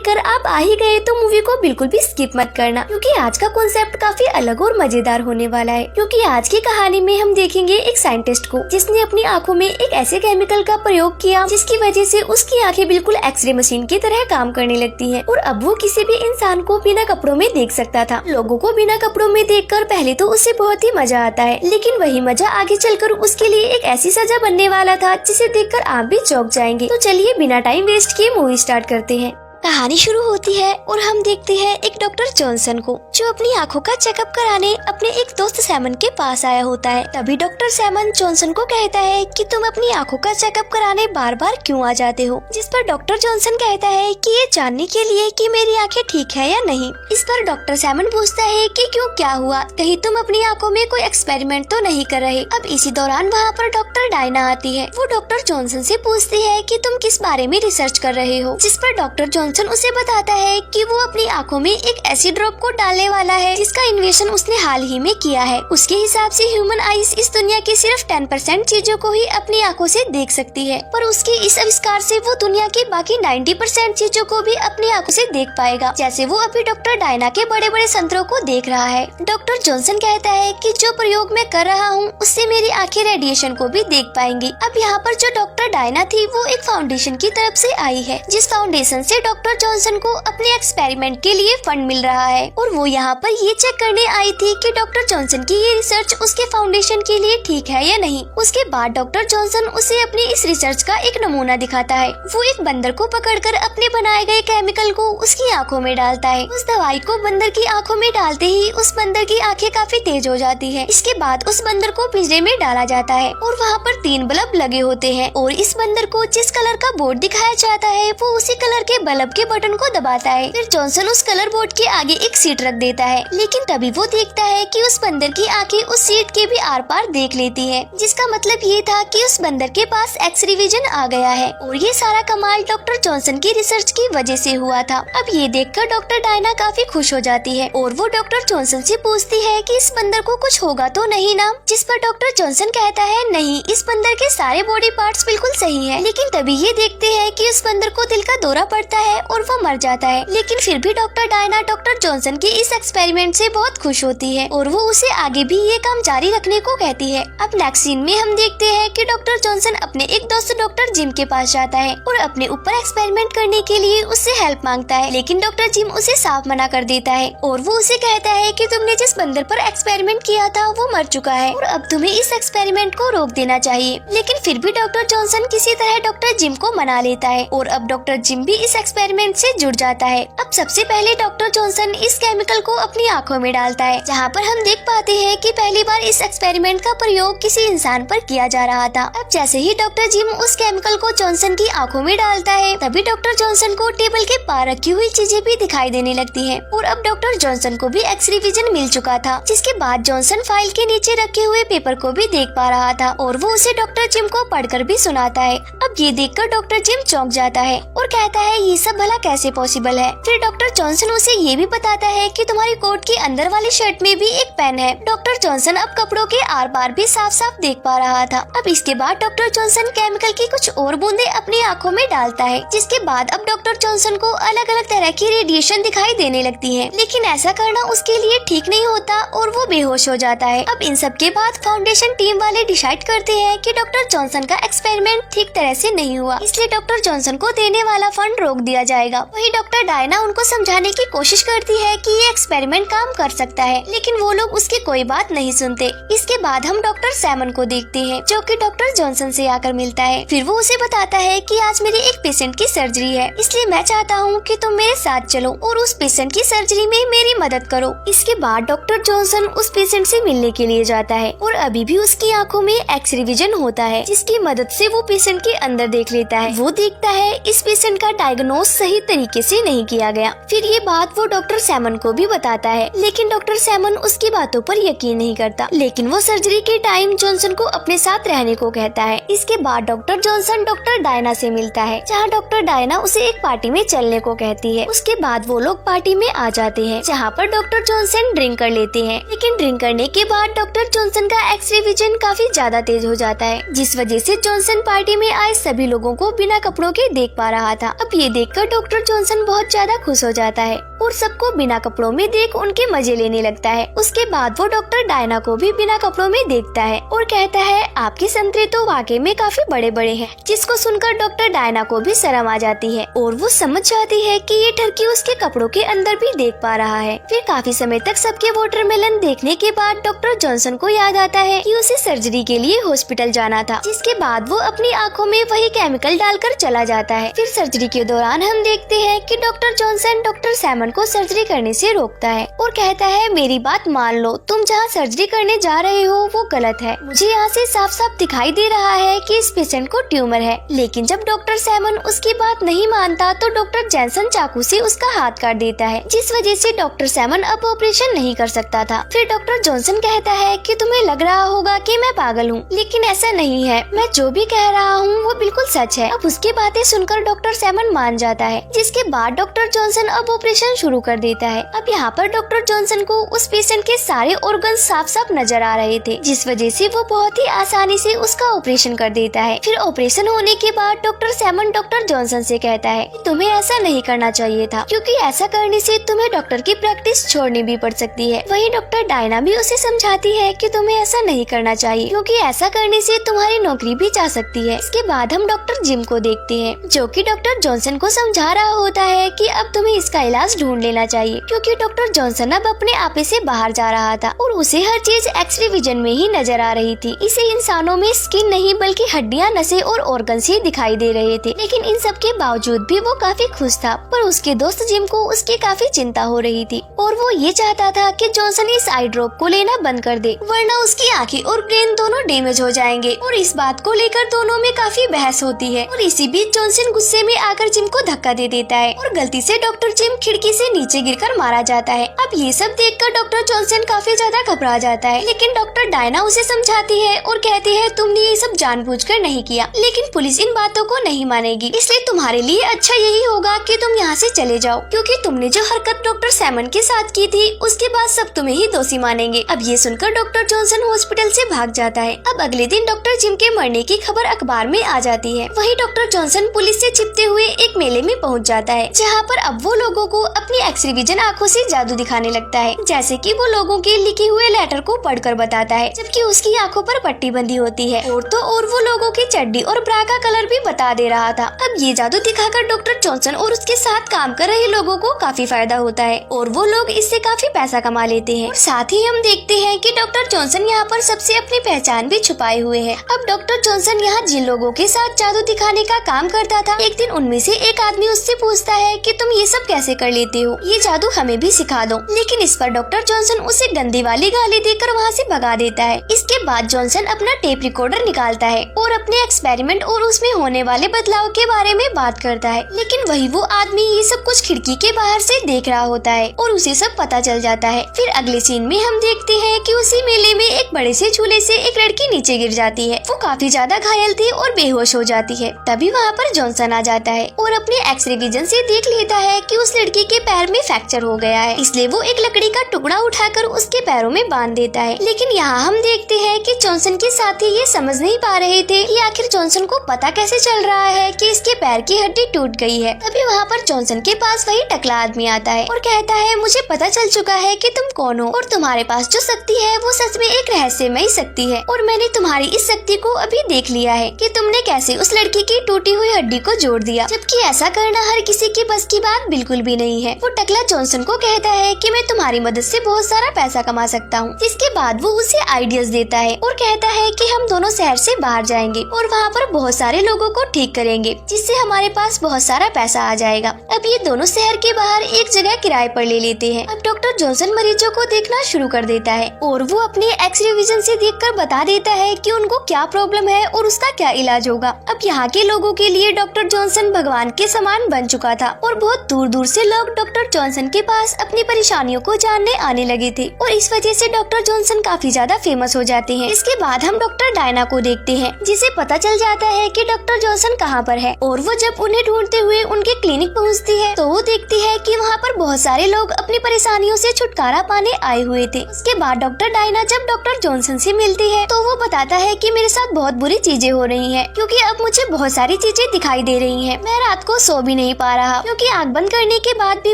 देखकर आप आ ही गए तो मूवी को बिल्कुल भी स्किप मत करना, क्योंकि आज का कॉन्सेप्ट काफी अलग और मजेदार होने वाला है। क्योंकि आज की कहानी में हम देखेंगे एक साइंटिस्ट को जिसने अपनी आंखों में एक ऐसे केमिकल का प्रयोग किया जिसकी वजह से उसकी आंखें बिल्कुल एक्सरे मशीन की तरह काम करने लगती हैं और अब वो किसी भी इंसान को बिना कपड़ों में देख सकता था। लोगों को बिना कपड़ों में देखकर पहले तो उसे बहुत ही मजा आता है, लेकिन वही मजा आगे चलकर उसके लिए एक ऐसी सजा बनने वाला था जिसे देखकर आप भी चौंक जाएंगे। तो चलिए बिना टाइम वेस्ट किए मूवी स्टार्ट करते हैं। कहानी शुरू होती है और हम देखते हैं एक डॉक्टर जॉनसन को जो अपनी आंखों का चेकअप कराने अपने एक दोस्त सैमन के पास आया होता है। तभी डॉक्टर सैमन जॉनसन को कहता है कि तुम अपनी आंखों का चेकअप कराने बार बार क्यों आ जाते हो, जिस पर डॉक्टर जॉनसन कहता है कि ये जानने के लिए कि मेरी आंखें ठीक है या नहीं। इस पर डॉक्टर सैमन पूछता है कि क्यों, क्या हुआ, कहीं तुम अपनी आंखों में कोई एक्सपेरिमेंट तो नहीं कर रहे। अब इसी दौरान वहाँ पर डॉक्टर डायना आती है। वो डॉक्टर जॉनसन से पूछती है कि तुम किस बारे में रिसर्च कर रहे हो, जिस पर डॉक्टर जॉनसन उसे बताता है कि वो अपनी आंखों में एक ऐसी ड्रॉप को डालने वाला है जिसका इन्वेंशन उसने हाल ही में किया है। उसके हिसाब से ह्यूमन आईज इस दुनिया की सिर्फ 10% चीजों को ही अपनी आंखों से देख सकती है, पर उसके इस आविष्कार से वो दुनिया की बाकी 90% चीजों को भी अपनी आंखों से देख पाएगा, जैसे वो अभी डॉक्टर डायना के बड़े बड़े संतरों को देख रहा है। डॉक्टर जॉनसन कहता है कि जो प्रयोग मैं कर रहा हूँ उससे मेरी आंखें रेडिएशन को भी देख पाएंगी। अब यहाँ पर जो डॉक्टर डायना थी वो एक फाउंडेशन की तरफ से आई है, जिस फाउंडेशन से डॉक्टर जॉनसन को अपने एक्सपेरिमेंट के लिए फंड मिल रहा है और वो यहाँ पर ये चेक करने आई थी कि डॉक्टर जॉनसन की ये रिसर्च उसके फाउंडेशन के लिए ठीक है या नहीं। उसके बाद डॉक्टर जॉनसन उसे अपनी इस रिसर्च का एक नमूना दिखाता है। वो एक बंदर को पकड़कर अपने बनाए गए केमिकल को उसकी आंखों में डालता है। उस दवाई को बंदर की आंखों में डालते ही उस बंदर की आंखें काफी तेज हो जाती है। इसके बाद उस बंदर को पिंजरे में डाला जाता है और वहाँ पर 3 बल्ब लगे होते हैं और इस बंदर को जिस कलर का बोर्ड दिखाया जाता है वो उसी कलर के बल्ब के बटन को दबाता है। फिर जॉनसन उस कलर बोर्ड के आगे एक सीट रख देता है, लेकिन तभी वो देखता है कि उस बंदर की आंखें उस सीट के भी आर पार देख लेती है, जिसका मतलब ये था कि उस बंदर के पास एक्स-रे विजन आ गया है और ये सारा कमाल डॉक्टर जॉनसन की रिसर्च की वजह से हुआ था। अब ये देखकर डॉक्टर डायना काफी खुश हो जाती है और वो डॉक्टर जॉनसन से पूछती है कि इस बंदर को कुछ होगा तो नहीं ना, जिस पर डॉक्टर जॉनसन कहता है नहीं, इस बंदर के सारे बॉडी पार्ट्स बिल्कुल सही है। लेकिन तभी ये देखते हैं कि उस बंदर को दिल का दौरा पड़ता है और वो मर जाता है। लेकिन फिर भी डॉक्टर डायना डॉक्टर जॉनसन के इस एक्सपेरिमेंट से बहुत खुश होती है और वो उसे आगे भी ये काम जारी रखने को कहती है। अब नेक्स्ट सीन में हम देखते हैं कि डॉक्टर जॉनसन अपने एक दोस्त डॉक्टर जिम के पास जाता है और अपने ऊपर एक्सपेरिमेंट करने के लिए उससे हेल्प मांगता है, लेकिन डॉक्टर जिम उसे साफ मना कर देता है और वो उसे कहता है कि तुमने जिस बंदर पर एक्सपेरिमेंट किया था वो मर चुका है और अब तुम्हें इस एक्सपेरिमेंट को रोक देना चाहिए। लेकिन फिर भी डॉक्टर जॉनसन किसी तरह डॉक्टर जिम को मना लेता है और अब डॉक्टर जिम भी इस एक्सपेरिमेंट से जुड़ जाता है। अब सबसे पहले डॉक्टर जॉनसन इस केमिकल को अपनी आंखों में डालता है, जहाँ पर हम देख पाते हैं कि पहली बार इस एक्सपेरिमेंट का प्रयोग किसी इंसान पर किया जा रहा था। अब जैसे ही डॉक्टर जिम उस केमिकल को जॉनसन की आंखों में डालता है तभी डॉक्टर जॉनसन को टेबल के पार रखी हुई चीजें भी दिखाई देने लगती हैं और अब डॉक्टर जॉनसन को भी एक्स-रे विजन मिल चुका था, जिसके बाद जॉनसन फाइल के नीचे रखे हुए पेपर को भी देख पा रहा था और वो उसे डॉक्टर जिम को पढ़कर भी सुनाता है। अब ये देखकर डॉक्टर जिम चौंक जाता है और कहता है ये सब भला कैसे पॉसिबल है। फिर डॉक्टर जॉनसन उसे ये भी बताता है कि तुम्हारी कोट के अंदर वाली शर्ट में भी एक पेन है। डॉक्टर जॉनसन अब कपड़ों के आर पार भी साफ साफ देख पा रहा था। अब इसके बाद डॉक्टर जॉनसन केमिकल की कुछ और बूंदे अपनी आंखों में डालता है, जिसके बाद अब डॉक्टर जॉनसन को अलग अलग तरह की रेडिएशन दिखाई देने लगती है, लेकिन ऐसा करना उसके लिए ठीक नहीं होता और वो बेहोश हो जाता है। अब इन सब के बाद फाउंडेशन टीम वाले डिसाइड करते हैं कि डॉक्टर जॉनसन का एक्सपेरिमेंट ठीक तरह से नहीं हुआ, इसलिए डॉक्टर जॉनसन को देने वाला फंड रोक दिया जाएगा। वही डॉक्टर डायना उनको समझाने की कोशिश करती है कि ये एक्सपेरिमेंट काम कर सकता है, लेकिन वो लोग उसकी कोई बात नहीं सुनते। इसके बाद हम डॉक्टर सैमन को देखते हैं जो कि डॉक्टर जॉनसन से आकर मिलता है। फिर वो उसे बताता है कि आज मेरे एक पेशेंट की सर्जरी है, इसलिए मैं चाहता हूँ कि तुम मेरे साथ चलो और उस पेशेंट की सर्जरी में मेरी मदद करो। इसके बाद डॉक्टर जॉनसन उस पेशेंट से मिलने के लिए जाता है और अभी भी उसकी आंखों में एक्स-रे विजन होता है, जिसकी मदद से वो पेशेंट के अंदर देख लेता है। वो देखता है इस पेशेंट का डायग्नोस सही तरीके से नहीं किया गया। फिर ये बात वो डॉक्टर सैमन को भी बताता है, लेकिन डॉक्टर सैमन उसकी बातों पर यकीन नहीं करता, लेकिन वो सर्जरी के टाइम जॉनसन को अपने साथ रहने को कहता है। इसके बाद डॉक्टर जॉनसन डॉक्टर डायना से मिलता है, जहाँ डॉक्टर डायना उसे एक पार्टी में चलने को कहती है। उसके बाद वो लोग पार्टी में आ जाते हैं, जहाँ पर डॉक्टर जॉनसन ड्रिंक कर लेते हैं, लेकिन ड्रिंक करने के बाद डॉक्टर जॉनसन का एक्स-रे विजन काफी ज्यादा तेज हो जाता है, जिस वजह से जॉनसन पार्टी में आए सभी लोगों को बिना कपड़ों के देख पा रहा था। अब ये देखकर पर डॉक्टर जॉनसन बहुत ज्यादा खुश हो जाता है और सबको बिना कपड़ों में देख उनके मजे लेने लगता है। उसके बाद वो डॉक्टर डायना को भी बिना कपड़ों में देखता है और कहता है आपके संतरे तो वाकई में काफी बड़े बड़े हैं, जिसको सुनकर डॉक्टर डायना को भी शर्म आ जाती है और वो समझ जाती है कि ये ठरकी उसके कपड़ों के अंदर भी देख पा रहा है। फिर काफी समय तक सबके वाटरमेलन देखने के बाद डॉक्टर जॉनसन को याद आता है कि उसे सर्जरी के लिए हॉस्पिटल जाना था, जिसके बाद वो अपनी आंखों में वही केमिकल डालकर चला जाता है। फिर सर्जरी के दौरान हम देखते हैं कि डॉक्टर जॉनसन डॉक्टर सैमन को सर्जरी करने से रोकता है और कहता है मेरी बात मान लो, तुम जहाँ सर्जरी करने जा रहे हो वो गलत है। मुझे यहाँ से साफ साफ दिखाई दे रहा है कि इस पेशेंट को ट्यूमर है। लेकिन जब डॉक्टर सैमन उसकी बात नहीं मानता तो डॉक्टर जॉनसन चाकू से उसका हाथ काट देता है, जिस वजह से डॉक्टर सैमन अब ऑपरेशन नहीं कर सकता था। फिर डॉक्टर जॉनसन कहता है कि तुम्हें लग रहा होगा कि मैं पागल हूँ, लेकिन ऐसा नहीं है, मैं जो भी कह रहा हूँ वो बिल्कुल सच है। अब उसकी बातें सुनकर डॉक्टर सैमन मान जाता है, जिसके बाद डॉक्टर जॉनसन अब ऑपरेशन शुरू कर देता है। अब यहाँ पर डॉक्टर जॉनसन को उस पेशेंट के सारे ऑर्गन साफ साफ नजर आ रहे थे, जिस वजह से वो बहुत ही आसानी से उसका ऑपरेशन कर देता है। फिर ऑपरेशन होने के बाद डॉक्टर सैमन डॉक्टर जॉनसन से कहता है कि तुम्हें ऐसा नहीं करना चाहिए था, क्योंकि ऐसा करने से तुम्हें डॉक्टर की प्रैक्टिस छोड़नी भी पड़ सकती है। वहीं डॉक्टर डायना भी उसे समझाती है कि तुम्हें ऐसा नहीं करना चाहिए, क्योंकि ऐसा करने से तुम्हारी नौकरी भी जा सकती है। इसके बाद हम डॉक्टर जिम को देखते हैं, जो कि डॉक्टर जॉनसन को समझा रहा होता है कि अब तुम्हें इसका इलाज ढूंढ लेना चाहिए, क्योंकि डॉक्टर जॉनसन अब अपने आपे से बाहर जा रहा था और उसे हर चीज एक्सरे विजन में ही नजर आ रही थी। इसे इंसानों में स्किन नहीं बल्कि हड्डियां, नसें और ऑर्गन्स ही दिखाई दे रहे थे। लेकिन इन सब के बावजूद भी वो काफी खुश था, पर उसके दोस्त जिम को उसकी काफी चिंता हो रही थी और वो ये चाहता था कि जॉनसन इस आई ड्रॉप को लेना बंद कर दे, वरना उसकी आंखें और ब्रेन दोनों डैमेज हो जाएंगे। और इस बात को लेकर दोनों में काफी बहस होती है और इसी बीच जॉनसन गुस्से में आकर जिम को धक्का दे देता है और गलती से डॉक्टर जिम खिड़की से नीचे गिरकर मारा जाता है। अब ये सब देखकर डॉक्टर जॉनसन काफी ज्यादा घबरा जाता है, लेकिन डॉक्टर डायना उसे समझाती है और कहती है तुमने ये सब जानबूझकर नहीं किया, लेकिन पुलिस इन बातों को नहीं मानेगी, इसलिए तुम्हारे लिए अच्छा यही होगा कि तुम यहाँ से चले जाओ, क्योंकि तुमने जो हरकत डॉक्टर सैमन के साथ की थी उसके बाद सब तुम्हें ही दोषी मानेंगे। अब ये सुनकर डॉक्टर जॉनसन हॉस्पिटल से भाग जाता है। अब अगले दिन डॉक्टर जिम के मरने की खबर अखबार में आ जाती है। वहीं डॉक्टर जॉनसन पुलिस से छिपते हुए एक मेले में पहुँच जाता है, जहाँ पर अब वो लोगों को अपनी एक्सरे विजन आँखों से जादू दिखाने लगता है, जैसे कि वो लोगों के लिखे हुए लेटर को पढ़कर बताता है, जबकि उसकी आंखों पर पट्टी बंधी होती है और तो और वो लोगों की चड्डी और ब्रा का कलर भी बता दे रहा था। अब ये जादू दिखाकर डॉक्टर जॉनसन और उसके साथ काम कर रहे लोगों को काफी फायदा होता है और वो लोग इससे काफी पैसा कमा लेते हैं। और साथ ही हम देखते हैं कि डॉक्टर जॉनसन यहाँ पर सबसे अपनी पहचान भी छुपाए हुए है। अब डॉक्टर जॉनसन यहाँ जिन लोगों के साथ जादू दिखाने का काम करता था, एक दिन उनमें से एक आदमी उससे पूछता है कि तुम ये सब कैसे कर लेते हो, ये जादू हमें भी सिखा दो। लेकिन इस पर डॉक्टर जॉनसन उसे गंदी वाली गाली देकर वहाँ से भगा देता है। इसके बाद जॉनसन अपना टेप रिकॉर्डर निकालता है और अपने एक्सपेरिमेंट और उसमें होने वाले बदलाव के बारे में बात करता है, लेकिन वही वो आदमी ये सब कुछ खिड़की के बाहर से देख रहा होता है और उसे सब पता चल जाता है। फिर अगले सीन में हम देखते हैं कि उसी मेले में एक बड़े से झूले से एक लड़की नीचे गिर जाती है। वो काफी ज्यादा घायल थी और बेहोश हो जाती है। तभी वहाँ पर जॉनसन आ जाता है और अपने एक्सरे विजन से देख लेता है कि उस लड़की के पैर में फ्रैक्चर हो गया है, इसलिए वो एक लकड़ी का टुकड़ा उठाकर उसके पैरों में बांध देता है। लेकिन यहाँ हम देखते हैं कि जॉनसन के साथी ये समझ नहीं पा रहे थे कि आखिर जॉनसन को पता कैसे चल रहा है कि इसके पैर की हड्डी टूट गई है। तभी वहाँ पर जॉनसन के पास वही टकला आदमी आता है और कहता है मुझे पता चल चुका है कि तुम कौन हो और तुम्हारे पास जो शक्ति है वो सच में एक रहस्यमयी शक्ति है और मैंने तुम्हारी इस शक्ति को अभी देख लिया है कि तुमने कैसे उस लड़की की टूटी हुई हड्डी को जोड़ दिया, जबकि ऐसा करना हर किसी के बस की बात बिल्कुल भी नहीं है। वो टकला जॉनसन को कहता है कि मैं तुम्हारी मदद से बहुत सारा पैसा कमा सकता हूँ। जिसके बाद वो उसे आइडियाज देता है और कहता है कि हम दोनों शहर से बाहर जाएंगे और वहाँ पर बहुत सारे लोगों को ठीक करेंगे, जिससे हमारे पास बहुत सारा पैसा आ जाएगा। अब ये दोनों शहर के बाहर एक जगह किराए पर ले लेते हैं। अब डॉक्टर जॉनसन मरीजों को देखना शुरू कर देता है और वो अपने एक्सरे विजन से देखकर बता देता है कि उनको क्या प्रॉब्लम है और उसका क्या इलाज होगा। अब यहाँ के लोगों के लिए डॉक्टर जॉनसन भगवान के समान बन चुका था और बहुत दूर दूर से लोग डॉक्टर जॉनसन के पास अपनी परेशानियों को जानने आने लगे थे और इस वजह से डॉक्टर जॉनसन काफी ज्यादा फेमस हो जाते हैं। इसके बाद हम डॉक्टर डायना को देखते हैं, जिसे पता चल जाता है कि डॉक्टर जॉनसन कहाँ पर है और वो जब उन्हें ढूंढते हुए उनके क्लिनिक पहुँचती है तो वो देखती है कि वहाँ पर बहुत सारे लोग अपनी परेशानियों से छुटकारा पाने आए हुए थे। उसके बाद डॉक्टर डायना जब डॉक्टर जॉनसन से मिलती है तो वो बताता है कि मेरे साथ बहुत बुरी चीजें हो रही हैं, क्योंकि अब मुझे बहुत सारी चीजें दिखाई दे रही हैं। मैं रात को सो सो भी नहीं पा रहा, क्योंकि आँख बंद करने के बाद भी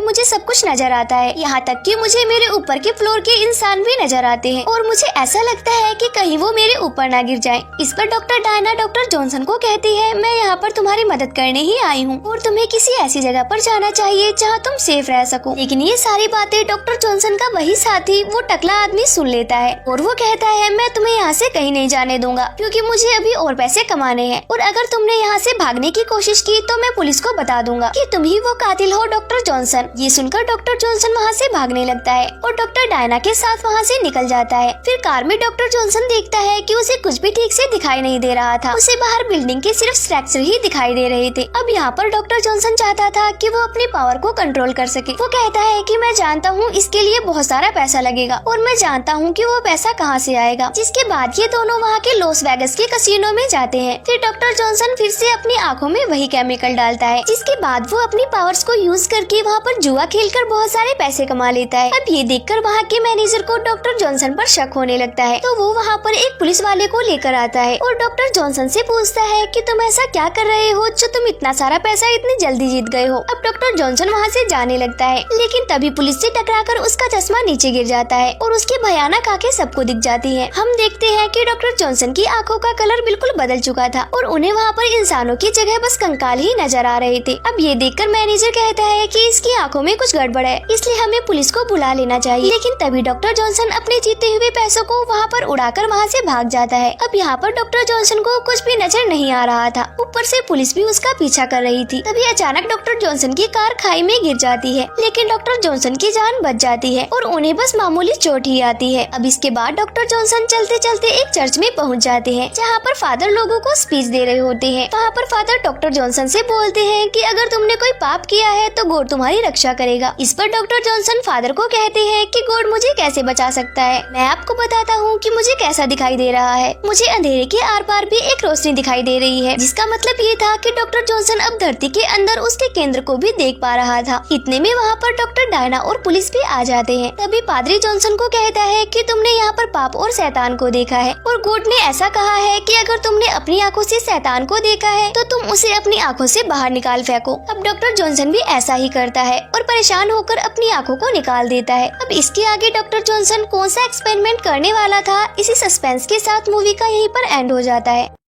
मुझे सब कुछ नजर आता है। यहाँ तक कि मुझे मेरे ऊपर के फ्लोर के इंसान भी नजर आते हैं और मुझे ऐसा लगता है कि कहीं वो मेरे ऊपर ना गिर जाएं। इस पर डॉक्टर डायना डॉक्टर जॉनसन को कहती है, मैं यहाँ पर तुम्हारी मदद करने ही आई हूँ और तुम्हें किसी ऐसी जगह पर जाना चाहिए जहाँ तुम सेफ रह सको। लेकिन ये सारी बातें डॉक्टर जॉनसन का वही साथी, वो टकला आदमी सुन लेता है और वो कहता है, मैं तुम्हें यहाँ से कहीं नहीं जाने दूंगा, क्योंकि मुझे अभी और पैसे कमाने हैं, और अगर तुमने यहाँ से भागने की कोशिश की तो मैं पुलिस को बता दूंगा कि तुम ही वो कातिल हो डॉक्टर जॉनसन। ये सुनकर डॉक्टर जॉनसन वहाँ से भागने लगता है और डॉक्टर डायना के साथ वहाँ से निकल जाता है। फिर कार में डॉक्टर जॉनसन देखता है कि उसे कुछ भी ठीक से दिखाई नहीं दे रहा था, उसे बाहर बिल्डिंग के सिर्फ स्ट्रक्चर ही दिखाई दे रहे थे। अब यहाँ पर डॉक्टर जॉनसन चाहता था कि वो अपनी पावर को कंट्रोल कर सके। वो कहता है कि मैं जानता हूँ इसके लिए बहुत सारा पैसा लगेगा और मैं जानता हूँ कि वो पैसा कहाँ से आएगा। जिसके बाद ये दोनों वहाँ के लॉस वेगस के कसिनो में जाते हैं। फिर डॉक्टर जॉनसन फिर से अपनी आँखों में वही केमिकल डालता है, जिसके बाद वो अपनी पावर्स को यूज करके वहाँ पर जुआ खेलकर बहुत सारे पैसे कमा लेता है। अब ये देखकर वहाँ के मैनेजर को डॉक्टर जॉनसन पर शक होने लगता है, तो वो वहाँ पर एक पुलिस वाले को लेकर आता है और डॉक्टर जॉनसन से पूछता है कि तुम ऐसा क्या कर रहे हो जो तुम इतना सारा पैसा इतनी जल्दी जीत गए हो। अब डॉक्टर जॉनसन वहाँ से जाने लगता है, लेकिन तभी पुलिस से टकराकर उसका चश्मा नीचे गिर जाता है और उसकी भयानक आंखें सबको दिख जाती हैं। हम देखते हैं कि डॉक्टर जॉनसन की आंखों का कलर बिल्कुल बदल चुका था और उन्हें वहाँ पर इंसानों की जगह बस कंकाल ही नजर आ रहे थे। अब ये देखकर मैनेजर कहता है कि इसकी आंखों में कुछ गड़बड़ है, इसलिए हमें पुलिस को बुला लेना चाहिए। लेकिन तभी डॉक्टर जॉनसन अपने जीते हुए पैसों को वहाँ पर उड़ाकर वहाँ से भाग जाता है। अब यहाँ पर डॉक्टर जॉनसन को कुछ भी नजर नहीं आ रहा था, ऊपर से पुलिस भी उसका पीछा कर रही थी। तभी अचानक डॉक्टर जॉनसन की कार खाई में गिर जाती है, लेकिन डॉक्टर जॉनसन की जान बच जाती है और उन्हें बस मामूली चोट ही आती है। अब इसके बाद डॉक्टर जॉनसन चलते चलते एक चर्च में पहुँच जाते हैं, जहाँ पर फादर लोगों को स्पीच दे रहे होते हैं। वहाँ पर फादर डॉक्टर जॉनसन से बोलते हैं कि अगर तुमने कोई पाप किया है तो गॉड तुम्हारी रक्षा करेगा। इस पर डॉक्टर जॉनसन फादर को कहते हैं कि गॉड मुझे कैसे बचा सकता है, मैं आपको बताता हूँ कि मुझे कैसा दिखाई दे रहा है। मुझे अंधेरे के आर पार भी एक रोशनी दिखाई दे रही है, जिसका मतलब ये था कि डॉक्टर जॉनसन अब धरती के अंदर उसके केंद्र को भी देख पा रहा था। इतने में वहाँ पर डॉक्टर डायना और पुलिस भी आ जाते हैं। तभी पादरी जॉनसन को कहता है कि तुमने यहाँ पर पाप और शैतान को देखा है और गॉड ने ऐसा कहा है कि अगर तुमने अपनी आंखों से शैतान को देखा है तो तुम उसे अपनी आंखों से बाहर निकाल फेंको। अब डॉक्टर जॉनसन भी ऐसा ही करता है और परेशान होकर अपनी आंखों को निकाल देता है। अब इसके आगे डॉक्टर जॉनसन कौन सा एक्सपेरिमेंट करने वाला था, इसी सस्पेंस के साथ मूवी का यहीं पर एंड हो जाता है।